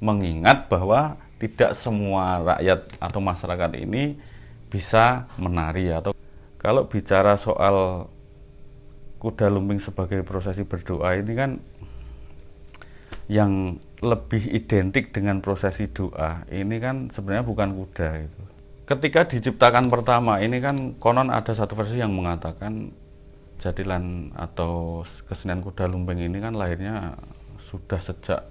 mengingat bahwa tidak semua rakyat atau masyarakat ini bisa menari. Atau kalau bicara soal kuda lumping sebagai prosesi berdoa ini kan yang lebih identik dengan prosesi doa ini kan sebenarnya bukan kuda gitu. Ketika diciptakan pertama ini kan konon ada satu versi yang mengatakan jadilan atau kesenian kuda lumping ini kan lahirnya sudah sejak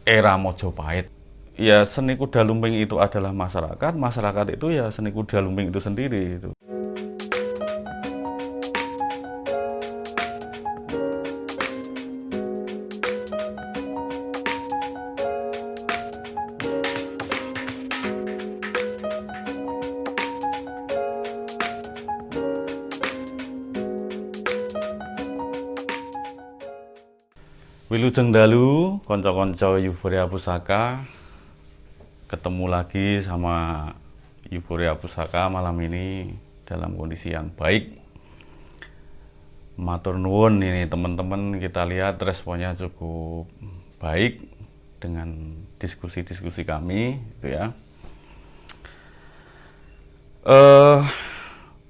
era Mojopahit. Ya seni kuda lumping itu adalah masyarakat, masyarakat itu ya seni kuda lumping itu sendiri itu. Wilujeng dalu, konco-konco Euforia Pusaka, ketemu lagi sama Euforia Pusaka malam ini dalam kondisi yang baik. Matur nuwun ini teman-teman, kita lihat responnya cukup baik dengan diskusi-diskusi kami, gitu ya.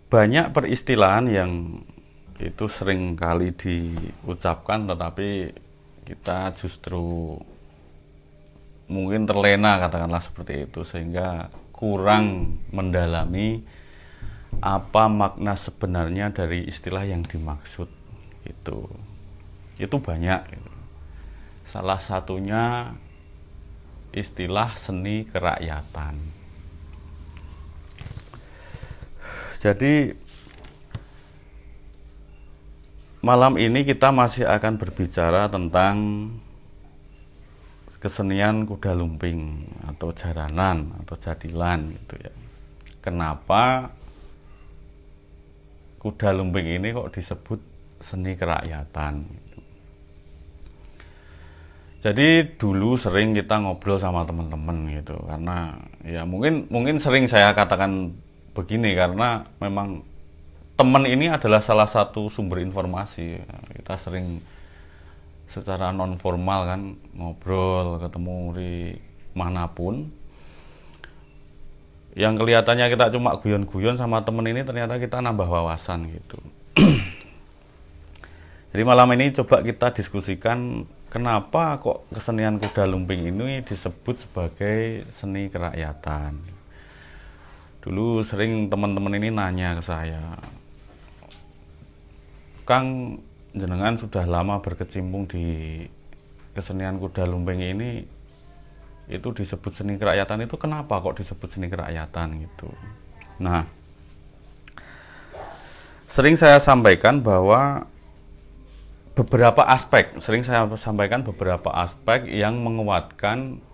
Banyak peristilahan yang itu sering kali diucapkan tetapi kita justru mungkin terlena, katakanlah seperti itu, sehingga kurang mendalami apa makna sebenarnya dari istilah yang dimaksud. Itu banyak gitu. Salah satunya istilah seni kerakyatan. Jadi malam ini kita masih akan berbicara tentang kesenian kuda lumping atau jaranan atau jadilan gitu ya. Kenapa kuda lumping ini kok disebut seni kerakyatan gitu. Jadi dulu sering kita ngobrol sama teman-teman gitu, karena ya mungkin sering saya katakan begini karena memang teman ini adalah salah satu sumber informasi. Kita sering secara non formal kan ngobrol, ketemu di manapun. Yang kelihatannya kita cuma guyon-guyon sama teman ini, ternyata kita nambah wawasan gitu. Jadi malam ini coba kita diskusikan kenapa kok kesenian kuda lumping ini disebut sebagai seni kerakyatan. Dulu sering teman-teman ini nanya ke saya, Kang, jenengan sudah lama berkecimpung di kesenian kuda lumping ini, itu disebut seni kerakyatan, itu kenapa kok disebut seni kerakyatan gitu. Nah, sering saya sampaikan beberapa aspek yang menguatkan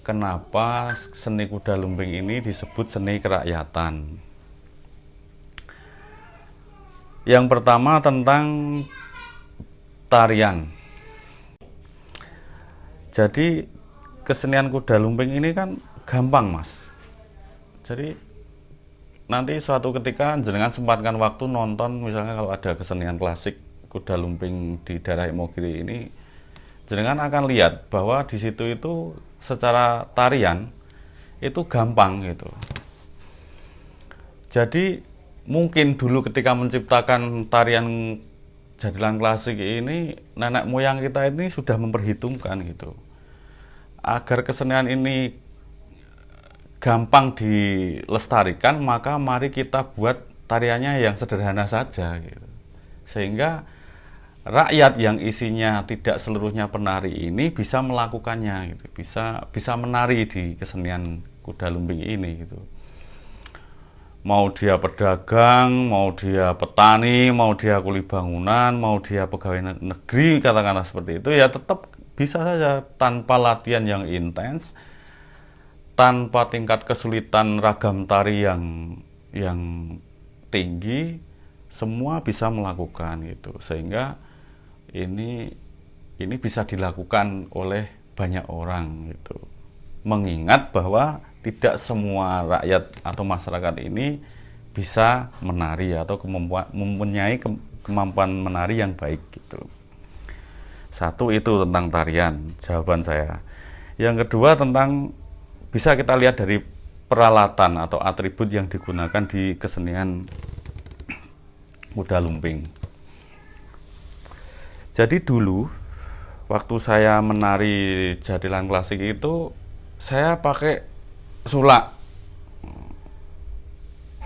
kenapa seni kuda lumping ini disebut seni kerakyatan. Yang pertama tentang tarian. Jadi kesenian kuda lumping ini kan gampang, Mas. Jadi nanti suatu ketika jenengan sempatkan waktu nonton, misalnya kalau ada kesenian klasik kuda lumping di daerah Imogiri ini, jenengan akan lihat bahwa di situ itu secara tarian itu gampang gitu. Jadi mungkin dulu ketika menciptakan tarian jadilan klasik ini, nenek moyang kita ini sudah memperhitungkan gitu. Agar kesenian ini gampang dilestarikan, maka mari kita buat tariannya yang sederhana saja gitu. Sehingga rakyat yang isinya tidak seluruhnya penari ini bisa melakukannya gitu. Bisa menari di kesenian kuda lumping ini gitu. Mau dia pedagang, mau dia petani, mau dia kuli bangunan, mau dia pegawai negeri, katakanlah seperti itu, ya tetap bisa saja tanpa latihan yang intens, tanpa tingkat kesulitan ragam tari yang tinggi, semua bisa melakukan gitu. Sehingga ini bisa dilakukan oleh banyak orang gitu. Mengingat bahwa tidak semua rakyat atau masyarakat ini bisa menari atau mempunyai kemampuan menari yang baik gitu. Satu itu tentang tarian, jawaban saya. Yang kedua tentang bisa kita lihat dari peralatan atau atribut yang digunakan di kesenian kuda lumping. Jadi dulu waktu saya menari jadilan klasik itu saya pakai sulak.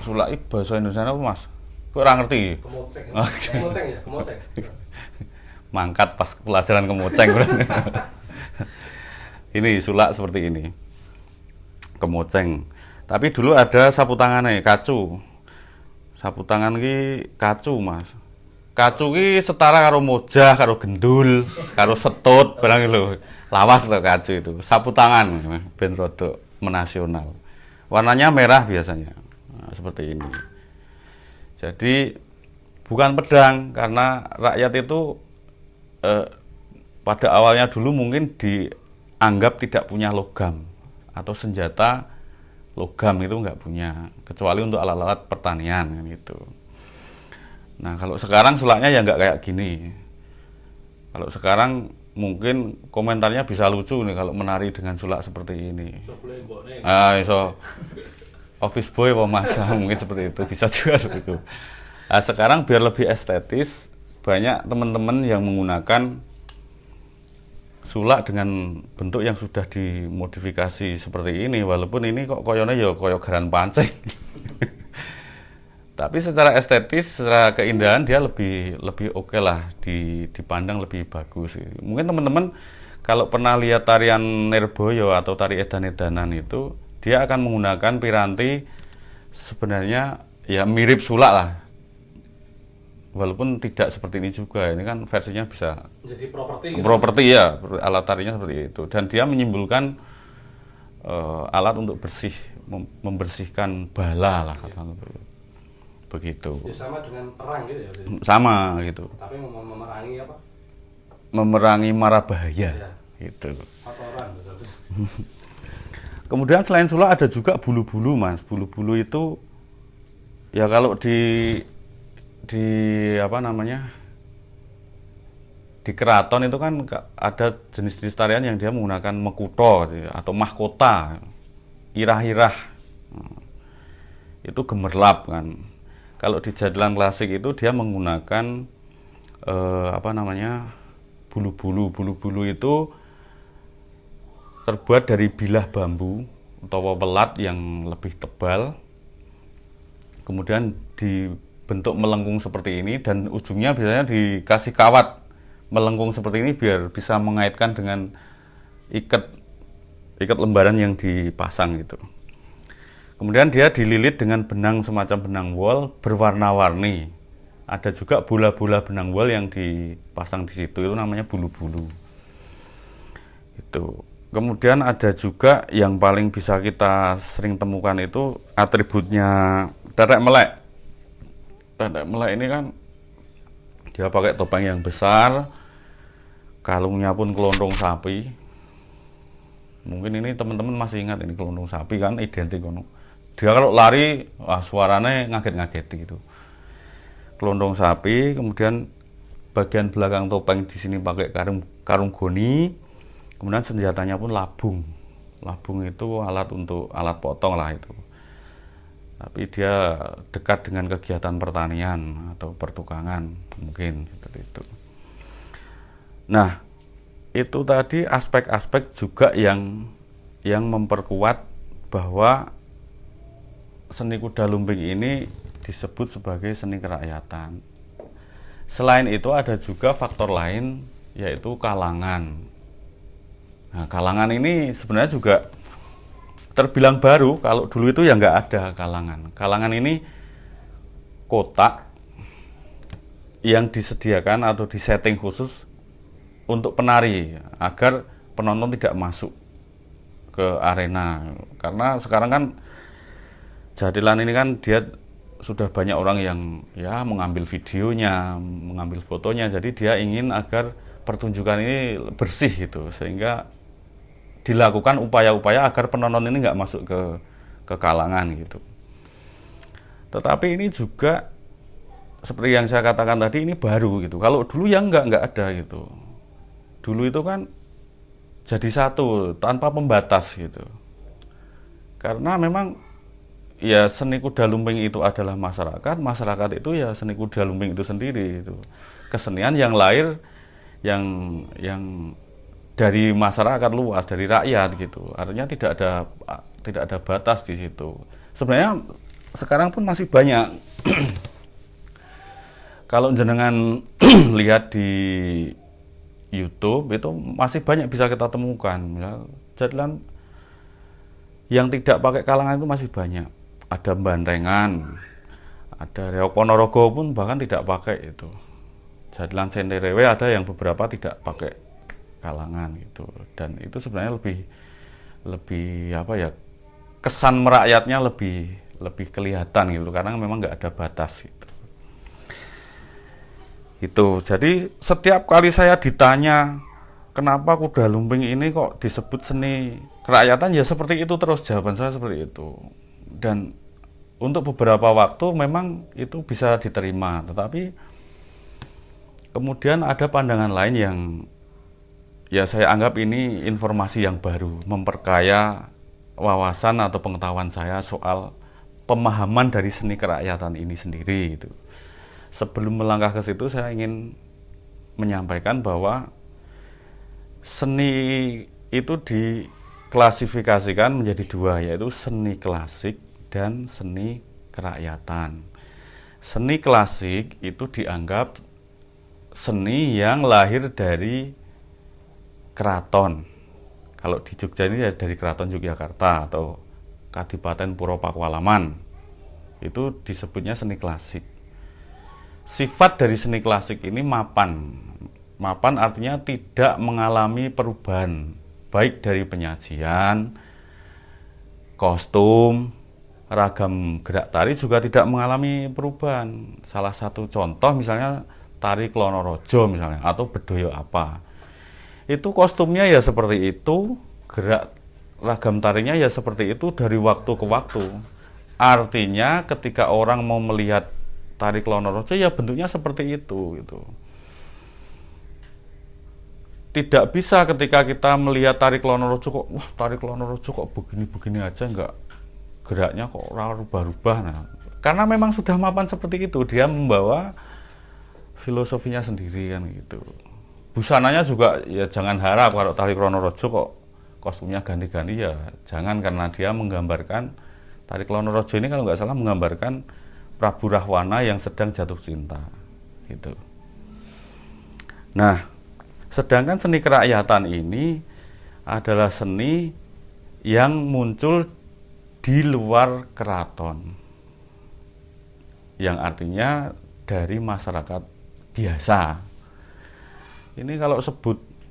Sulak itu bahasa Indonesia apa, Mas? Kok ora ngerti? Kemoceng. Okay. Kemoceng ya, kemoceng. Mangkat pas pelajaran kemoceng. Ini sulak seperti ini. Kemoceng. Tapi dulu ada sapu tangannya, kacu. Sapu tangan ki kacu, Mas. Kacu ki setara karo mojah, karo gendul, karo setut, barang lho. Lawas lho kacu itu. Sapu tangan ben rodok menasional. Warnanya merah biasanya. Nah, seperti ini. Jadi bukan pedang karena rakyat itu pada awalnya dulu mungkin dianggap tidak punya logam atau senjata logam itu nggak punya kecuali untuk alat-alat pertanian kan gitu. Nah kalau sekarang sulaknya ya nggak kayak gini. Kalau sekarang mungkin komentarnya bisa lucu nih kalau menari dengan sulak seperti ini. So office boy apa masa mungkin seperti itu bisa juga seperti itu. Nah, sekarang biar lebih estetis banyak teman-teman yang menggunakan sulak dengan bentuk yang sudah dimodifikasi seperti ini, walaupun ini kok koyone ya koyo garan pancing. Tapi secara estetis, secara keindahan dia lebih oke lah, dipandang lebih bagus. Mungkin teman-teman kalau pernah lihat tarian Nirboyo atau tari edan-edanan itu, dia akan menggunakan piranti sebenarnya ya mirip sulak lah. Walaupun tidak seperti ini juga, ini kan versinya bisa jadi properti ya, alat tarinya seperti itu, dan dia menyimpulkan alat untuk membersihkan bala lah kata begitu. Ya, sama dengan perang gitu ya. Sama gitu. Tapi memerangi apa? Memerangi mara bahaya ya. Gitu. Orang, kemudian selain sulak ada juga bulu-bulu, Mas. Bulu-bulu itu ya kalau di apa namanya di keraton itu kan ada jenis-jenis tarian yang dia menggunakan mekuto atau mahkota, irah-irah, itu gemerlap kan. Kalau di jadilan klasik itu dia menggunakan apa namanya bulu-bulu itu terbuat dari bilah bambu atau pelat yang lebih tebal, kemudian dibentuk melengkung seperti ini dan ujungnya biasanya dikasih kawat melengkung seperti ini biar bisa mengaitkan dengan ikat lembaran yang dipasang gitu. Kemudian dia dililit dengan benang semacam benang wol berwarna-warni. Ada juga bola-bola benang wol yang dipasang di situ, itu namanya bulu-bulu. Itu. Kemudian ada juga yang paling bisa kita sering temukan itu atributnya Tetek Melek. Tetek Melek ini kan dia pakai topeng yang besar, kalungnya pun kelontong sapi. Mungkin ini teman-teman masih ingat ini kelontong sapi kan identik kono. Dia kalau lari, wah suaranya ngaget-ngageti gitu. Kelontong sapi, kemudian bagian belakang topeng di sini pakai karung goni, kemudian senjatanya pun labung. Labung itu alat potong lah itu. Tapi dia dekat dengan kegiatan pertanian atau pertukangan mungkin seperti itu. Nah, itu tadi aspek-aspek juga yang memperkuat bahwa seni kuda lumping ini disebut sebagai seni kerakyatan. Selain itu ada juga faktor lain yaitu kalangan. Nah, kalangan ini sebenarnya juga terbilang baru, kalau dulu itu ya nggak ada kalangan. Kalangan ini kotak yang disediakan atau disetting khusus untuk penari agar penonton tidak masuk ke arena. Karena sekarang kan jadilan ini kan dia sudah banyak orang yang ya mengambil videonya, mengambil fotonya, jadi dia ingin agar pertunjukan ini bersih gitu, sehingga dilakukan upaya-upaya agar penonton ini nggak masuk ke kalangan gitu. Tetapi ini juga seperti yang saya katakan tadi, ini baru gitu. Kalau dulu ya nggak ada gitu. Dulu itu kan jadi satu tanpa pembatas gitu. Karena memang ya seni kuda lumping itu adalah masyarakat, masyarakat itu ya seni kuda lumping itu sendiri itu. Kesenian yang lahir yang dari masyarakat luas, dari rakyat gitu. Artinya tidak ada batas di situ. Sebenarnya sekarang pun masih banyak. Kalau jenengan lihat di YouTube itu masih banyak bisa kita temukan. Ya, jadilan yang tidak pakai kalangan itu masih banyak. Ada bandengan, ada reok Ponorogo pun bahkan tidak pakai itu. Jadilan senterewe ada yang beberapa tidak pakai kalangan gitu. Dan itu sebenarnya lebih apa ya, kesan merakyatnya lebih kelihatan gitu karena memang nggak ada batas gitu. Itu jadi setiap kali saya ditanya kenapa kuda lumping ini kok disebut seni kerakyatan, ya seperti itu terus jawaban saya seperti itu. Dan untuk beberapa waktu memang itu bisa diterima, tetapi kemudian ada pandangan lain yang ya saya anggap ini informasi yang baru, memperkaya wawasan atau pengetahuan saya soal pemahaman dari seni kerakyatan ini sendiri gitu. Sebelum melangkah ke situ saya ingin menyampaikan bahwa seni itu diklasifikasikan menjadi dua, yaitu seni klasik dan seni kerakyatan. Seni klasik itu dianggap seni yang lahir dari keraton. Kalau di Jogja ini ya dari Keraton Yogyakarta atau Kadipaten Puro Pakualaman. Itu disebutnya seni klasik. Sifat dari seni klasik ini mapan. Mapan artinya tidak mengalami perubahan, baik dari penyajian, kostum, ragam gerak tari juga tidak mengalami perubahan. Salah satu contoh misalnya tari Klonorojo misalnya, atau Bedoyo apa. Itu kostumnya ya seperti itu, gerak ragam tarinya ya seperti itu dari waktu ke waktu. Artinya ketika orang mau melihat tari Klonorojo ya bentuknya seperti itu gitu. Tidak bisa ketika kita melihat tari Klonorojo kok wah tari Klonorojo kok begini-begini aja, enggak, geraknya kok rubah-rubah. Nah, karena memang sudah mapan seperti itu, dia membawa filosofinya sendiri kan gitu. Busananya juga ya jangan harap kalau tari Klonorojo kok kostumnya ganti-ganti, ya jangan, karena dia menggambarkan tari Klonorojo ini kalau nggak salah menggambarkan Prabu Rahwana yang sedang jatuh cinta gitu. Nah, sedangkan seni kerakyatan ini adalah seni yang muncul di luar keraton, yang artinya dari masyarakat biasa. Ini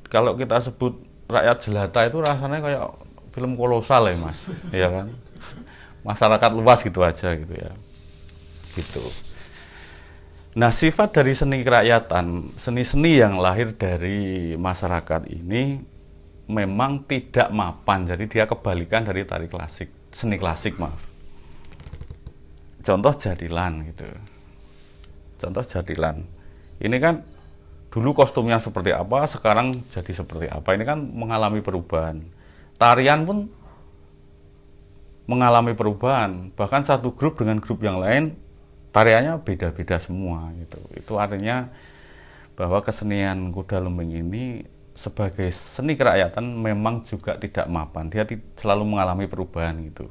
kalau kita sebut rakyat jelata itu rasanya kayak film kolosal ya Mas, ya kan? Masyarakat luas gitu aja gitu ya. Gitu. Nah, sifat dari seni kerakyatan, seni-seni yang lahir dari masyarakat ini memang tidak mapan, jadi dia kebalikan dari tari klasik, seni klasik maaf. Contoh jadilan gitu. Contoh jadilan. Ini kan dulu kostumnya seperti apa, sekarang jadi seperti apa. Ini kan mengalami perubahan. Tarian pun mengalami perubahan. Bahkan satu grup dengan grup yang lain tariannya beda-beda semua gitu. Itu artinya bahwa kesenian kuda lumping ini sebagai seni kerakyatan memang juga tidak mapan. Dia selalu mengalami perubahan gitu.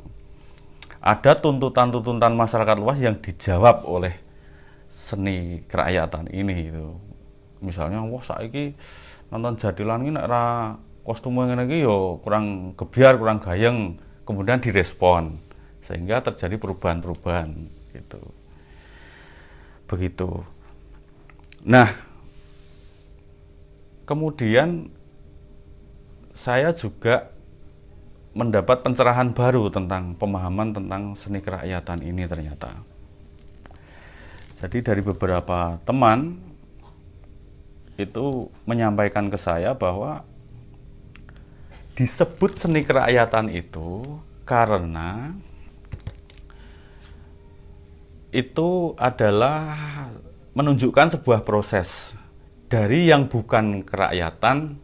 Ada tuntutan-tuntutan masyarakat luas yang dijawab oleh seni kerakyatan ini gitu. Misalnya, wah saiki nonton jadilan ini nek kostumnya ngene iki yo kurang gebyar, kurang gayeng, kemudian direspon sehingga terjadi perubahan-perubahan gitu. Begitu. Nah, kemudian saya juga mendapat pencerahan baru tentang pemahaman tentang seni kerakyatan ini ternyata. Jadi dari beberapa teman itu menyampaikan ke saya bahwa disebut seni kerakyatan itu karena itu adalah menunjukkan sebuah proses dari yang bukan kerakyatan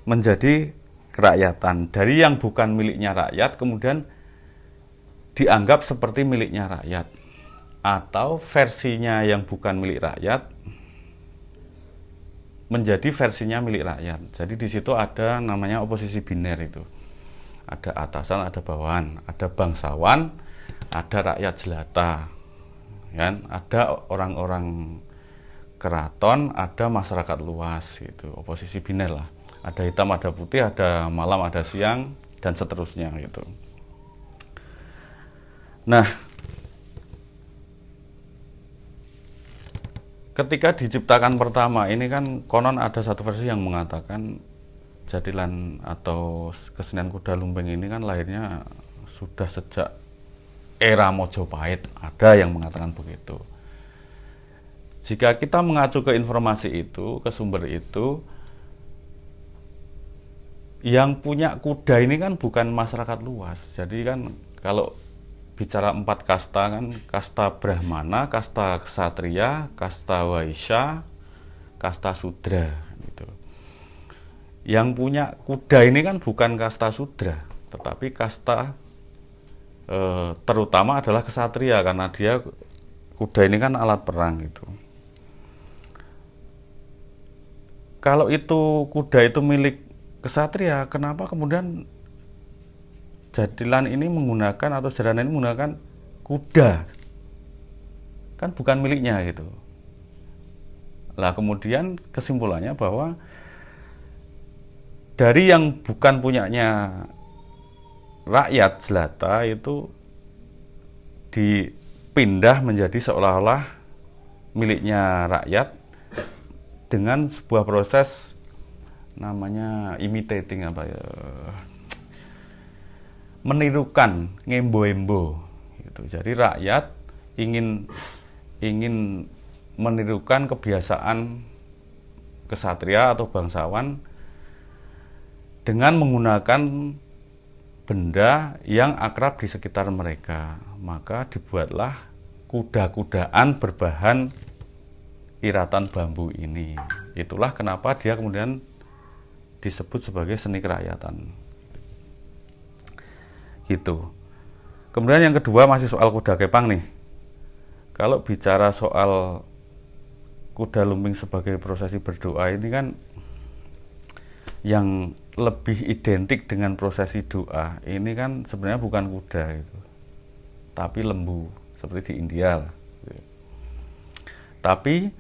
menjadi kerakyatan. Dari yang bukan miliknya rakyat kemudian dianggap seperti miliknya rakyat, atau versinya yang bukan milik rakyat menjadi versinya milik rakyat. Jadi di situ ada namanya oposisi biner itu. Ada atasan, ada bawahan, ada bangsawan, ada rakyat jelata. Kan? Ada orang-orang keraton, ada masyarakat luas gitu. Oposisi biner lah. Ada hitam, ada putih, ada malam, ada siang, dan seterusnya gitu. Nah, ketika diciptakan pertama ini kan konon ada satu versi yang mengatakan jadilan atau kesenian kuda lumping ini kan lahirnya sudah sejak era Mojopahit. Ada yang mengatakan begitu. Jika kita mengacu ke informasi itu, ke sumber itu, yang punya kuda ini kan bukan masyarakat luas. Jadi kan kalau bicara 4 kasta kan, kasta Brahmana, kasta Ksatria, kasta Waisya, kasta Sudra gitu. Yang punya kuda ini kan bukan kasta Sudra, tetapi kasta terutama adalah Ksatria, karena dia kuda ini kan alat perang gitu. Kalau itu kuda itu milik Ksatria, kenapa kemudian jadilan ini menggunakan atau Jarana ini menggunakan kuda? Kan bukan miliknya gitu. Lah kemudian kesimpulannya bahwa dari yang bukan punyanya rakyat jelata itu dipindah menjadi seolah-olah miliknya rakyat dengan sebuah proses namanya imitating apa ya, menirukan, ngembo-embo gitu. Jadi rakyat ingin menirukan kebiasaan kesatria atau bangsawan dengan menggunakan benda yang akrab di sekitar mereka. Maka dibuatlah kuda-kudaan berbahan iratan bambu ini. Itulah kenapa dia kemudian disebut sebagai seni kerakyatan. Gitu. Kemudian yang kedua masih soal kuda kepang nih. Kalau bicara soal kuda lumping sebagai prosesi berdoa ini kan yang lebih identik dengan prosesi doa ini kan sebenarnya bukan kuda itu, tapi lembu seperti di India lah. Tapi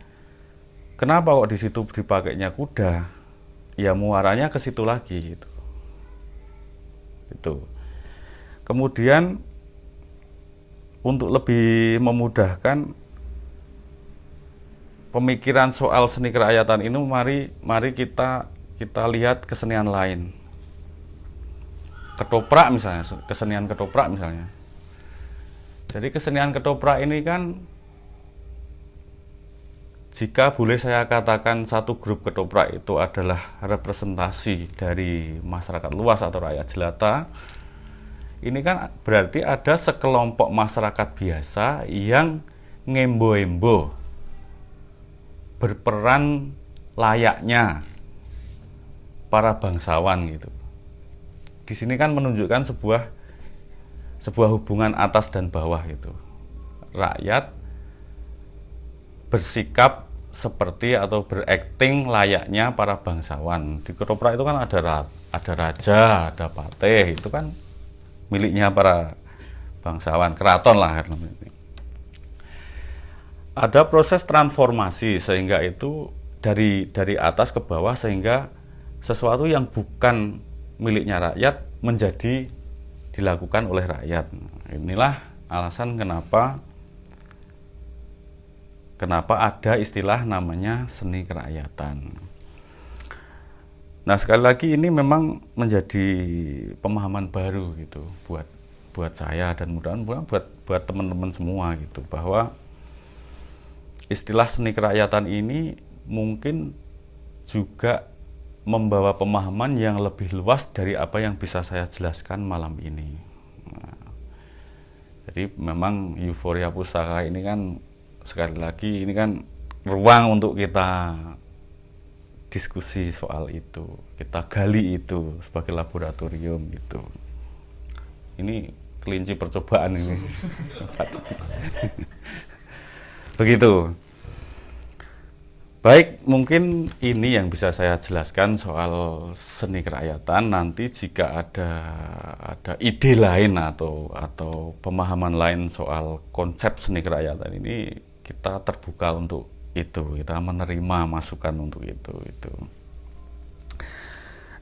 kenapa kok di situ dipakainya kuda? Ya muaranya ke situ lagi gitu. Itu. Kemudian untuk lebih memudahkan pemikiran soal seni kerakyatan ini, mari kita lihat kesenian lain. Ketoprak misalnya, kesenian ketoprak misalnya. Jadi kesenian ketoprak ini kan, jika boleh saya katakan satu grup ketoprak itu adalah representasi dari masyarakat luas atau rakyat jelata, ini kan berarti ada sekelompok masyarakat biasa yang ngembo-embo berperan layaknya para bangsawan gitu. Di sini kan menunjukkan sebuah hubungan atas dan bawah gitu. Rakyat bersikap seperti atau berakting layaknya para bangsawan. Di ketoprak itu kan ada raja, ada patih, itu kan miliknya para bangsawan, keraton lah. Ada proses transformasi sehingga itu dari atas ke bawah, sehingga sesuatu yang bukan miliknya rakyat menjadi dilakukan oleh rakyat. Inilah alasan kenapa ada istilah namanya seni kerakyatan. Nah, sekali lagi ini memang menjadi pemahaman baru gitu buat saya dan mudah-mudahan buat teman-teman semua gitu, bahwa istilah seni kerakyatan ini mungkin juga membawa pemahaman yang lebih luas dari apa yang bisa saya jelaskan malam ini. Nah, jadi memang Euforia Pusaka ini kan sekali lagi ini kan ruang untuk kita diskusi soal itu, kita gali itu sebagai laboratorium gitu. Ini kelinci percobaan ini. Begitu. Baik, mungkin ini yang bisa saya jelaskan soal seni kerakyatan. Nanti jika ada ide lain atau pemahaman lain soal konsep seni kerakyatan ini, kita terbuka untuk itu, kita menerima masukan untuk itu.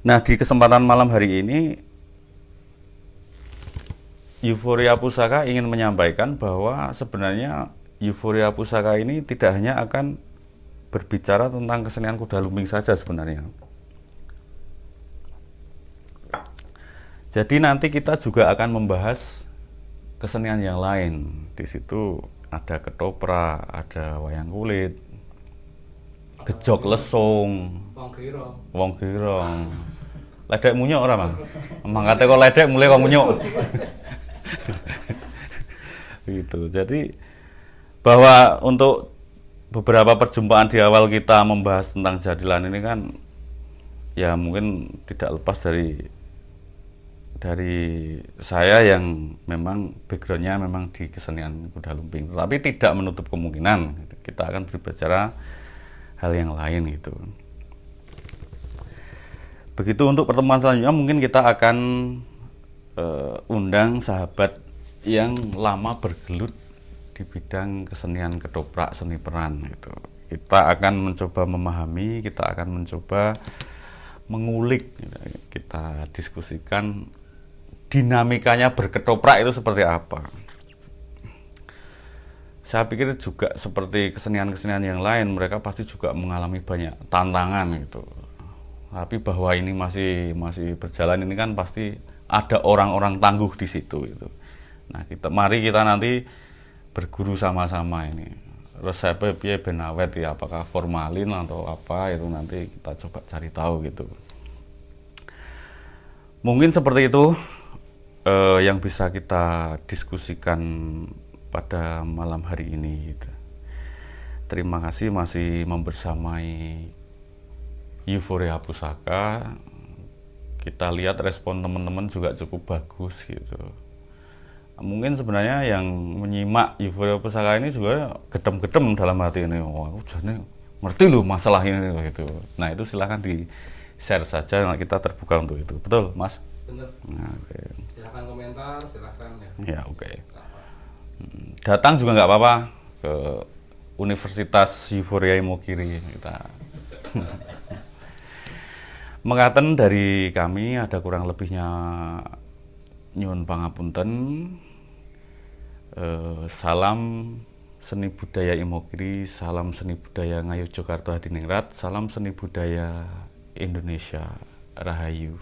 Nah, di kesempatan malam hari ini, Euforia Pusaka ingin menyampaikan bahwa sebenarnya Euforia Pusaka ini tidak hanya akan berbicara tentang kesenian kuda lumping saja sebenarnya. Jadi nanti kita juga akan membahas kesenian yang lain. Di situ ada ketoprak, ada wayang kulit, gejok lesung, wong girong. Ledek munyuk ora, Mang? Mangkate kok ledek mulai kok munyuk. Gitu. Jadi bahwa untuk beberapa perjumpaan di awal kita membahas tentang jadilan ini kan ya mungkin tidak lepas dari saya yang memang backgroundnya memang di kesenian kuda lumping, tetapi tidak menutup kemungkinan kita akan berbicara hal yang lain gitu. Begitu untuk pertemuan selanjutnya mungkin kita akan undang sahabat yang lama bergelut di bidang kesenian ketoprak, seni peran gitu. Kita akan mencoba memahami, kita akan mencoba mengulik, kita diskusikan dinamikanya berketoprak itu seperti apa. Saya pikir juga seperti kesenian-kesenian yang lain, mereka pasti juga mengalami banyak tantangan gitu. Tapi bahwa ini masih berjalan ini kan pasti ada orang-orang tangguh di situ gitu. Nah, mari kita nanti berguru sama-sama ini. Resepnya piye ben awet ya, apakah formalin atau apa itu nanti kita coba cari tahu gitu. Mungkin seperti itu yang bisa kita diskusikan pada malam hari ini gitu. Terima kasih masih membersamai Euforia Pusaka. Kita lihat respon teman-teman juga cukup bagus gitu. Mungkin sebenarnya yang menyimak Euforia Pusaka ini juga gedem-gedem dalam hati ini. Wah, aku jadi ngerti loh masalah ini gitu. Nah, itu silahkan di-share saja, kita terbuka untuk itu. Betul, Mas? Benar. Nah, okay. Silahkan komentar, silahkan ya. Ya, oke. Okay. Datang juga nggak apa-apa ke Universitas Euforia Imogiri kita. Mengatakan dari kami ada kurang lebihnya nyuwun pangapunten. Salam seni budaya Imogiri, salam seni budaya Ngayogyakarta Hadiningrat, salam seni budaya Indonesia, Rahayu.